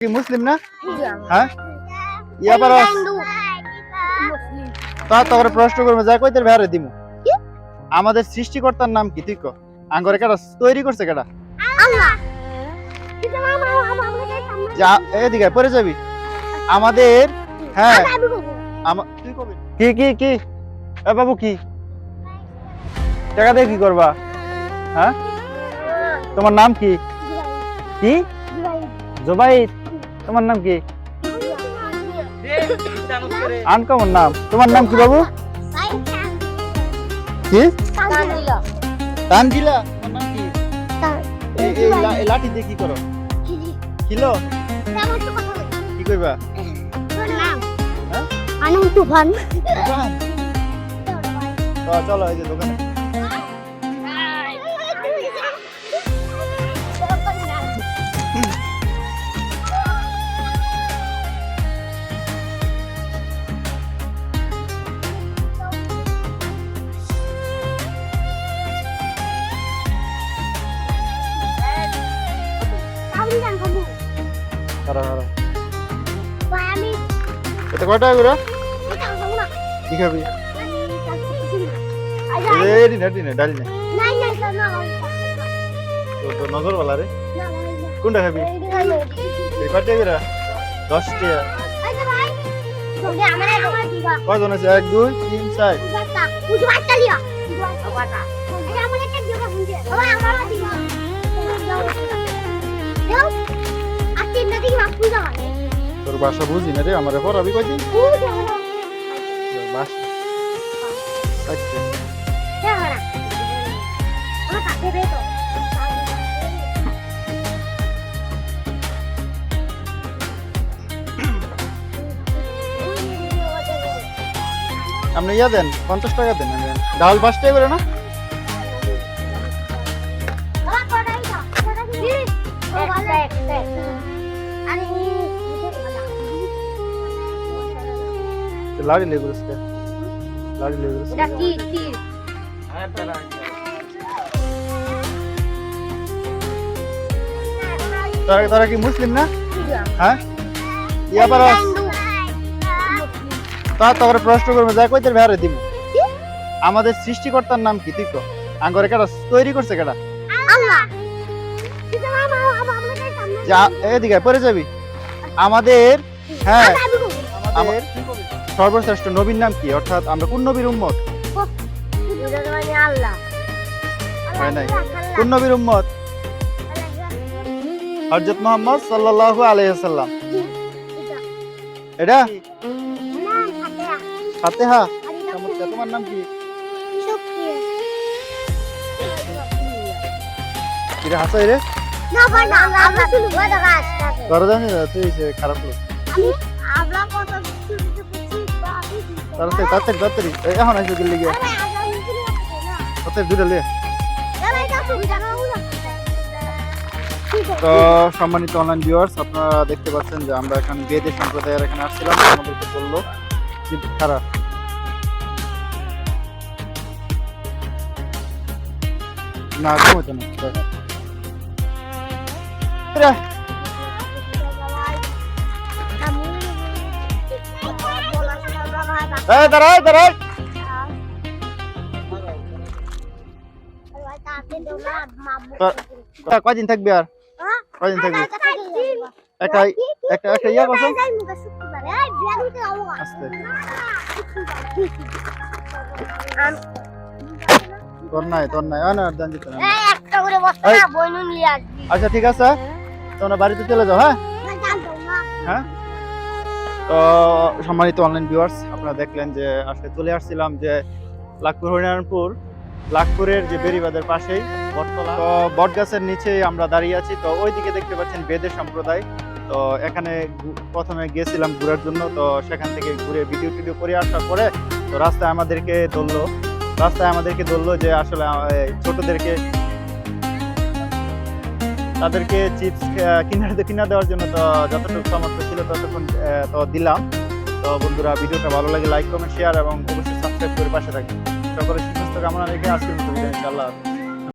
কি মুসলিম না? হ্যাঁ ইয়া পারো তা তোর প্রশ্ন করবে যা কইতে ভেরে দিমু। আমাদের সৃষ্টিকর্তার নাম কি তুই ক? আঙ্গরে কেডা তৈরি করছে কেডা? আল্লাহ। যা এদিকে পড়ে যাবি। আমাদের হ্যাঁ তুই কবি কি কি কি এ বাবু কি টাকা দিয়ে কি করবা? হ্যাঁ তোমার নাম কি? কি জুবাইর? তোমার নাম কি? আনকমন নাম। তোমার নাম কি বাবু? কি তানজিলা? তোমার নাম কি? এই লাঠি দিয়ে কি করো? কিলো কি কইবা? তুফান। তো চলো এই যে দোকানে। এটা কয় টাকা করে? কি খাবি? ডালি না তো নজর বালা রে। কোনটা খাবি? কয় টাকা করে? 10 টাকা। কয়জন আছে? 1 2 3 4। তোর বাসা বুঝি না রে, আমার পড়াবি কয়দিন? বাসা আচ্ছা আপনি ইয়া দেন 50 টাকা দেন। ডাল 5 টাকা করে না? लाड़ी ले उसके लाड़ी ले उसके तारा की मुस्लिम ना? हाँ या पर তা তোর প্রশ্ন করবে যা কইতে ভেরে দিমু। আমাদের সৃষ্টিকর্তার নাম কি তুই ক? আঙ্গরে কেডা তৈরি করছে কেডা? আল্লাহ। যা এদিকে পড়ে যাবি। আমাদের হ্যাঁ আমাদের সর্বশ্রেষ্ঠ নবীর নাম কি? অর্থাৎ আমরা কোন নবীর উম্মত? আল্লাহ। হয় নাই। কোন নবীর উম্মত? হযরত মুহাম্মদ সাল্লাল্লাহু আলাইহি ওয়াসাল্লাম। এটা ফাতিহা। তোমার নাম কি? কিরে হাসাই রে? না ভাই না আমরা শুনু বড় গাছ আছে। তোরা জানি না তুই সে খারাপ লোক। আমি আমরা কথা শুনতে বুঝছি বাকি। তাড়াতাড়ি এখন এসে দিল্লি গিয়ে তাড়াতাড়ি দুটো লে। তো সম্মানিত অনলাইন ভিউয়ার্স, আপনারা দেখতে পাচ্ছেন যে আমরা এখন বেদে সম্প্রদায়ের এখানে আসছিলাম। আমাদেরকে বললো খারাপ না ঘুমাইতো না। কয়দিন থাকবি আর? কয়দিন থাকবি? একটা ইয়া করছো? তোর নাই আচ্ছা ঠিক আছে, তোমরা বাড়িতে চলে যাও। হ্যাঁ হ্যাঁ। তো সম্মানিত অনলাইন ভিউয়ার্স, আপনারা দেখলেন যে আজকে চলে আসছিলাম যে লাখপুর হরিনারায়ণপুর, লাখপুরের যে বেরিবাদের পাশেই বটতলা, তো বটগাছের নিচেই আমরা দাঁড়িয়ে আছি। তো ওইদিকে দেখতে পাচ্ছেন বেদের সম্প্রদায়। তো এখানে প্রথমে গিয়েছিলাম ঘোরার জন্য, তো সেখান থেকে ঘুরে ভিডিও টিডিও করে আসার পরে তো রাস্তায় আমাদেরকে ধরলো যে আসলে ছোটদেরকে তাদেরকে চিপস কিনা দেওয়ার জন্য। তো যতটুকু সামর্থ্য ছিল ততক্ষণ তো দিলাম। তো বন্ধুরা, ভিডিওটা ভালো লাগে লাইক কমেন্ট শেয়ার এবং অবশ্যই সাবস্ক্রাইব করে পাশে থাকবেন। সকলের সুস্বাস্থ্য কামনা রেখে আজকের মতো বিদায়, ইনশাআল্লাহ।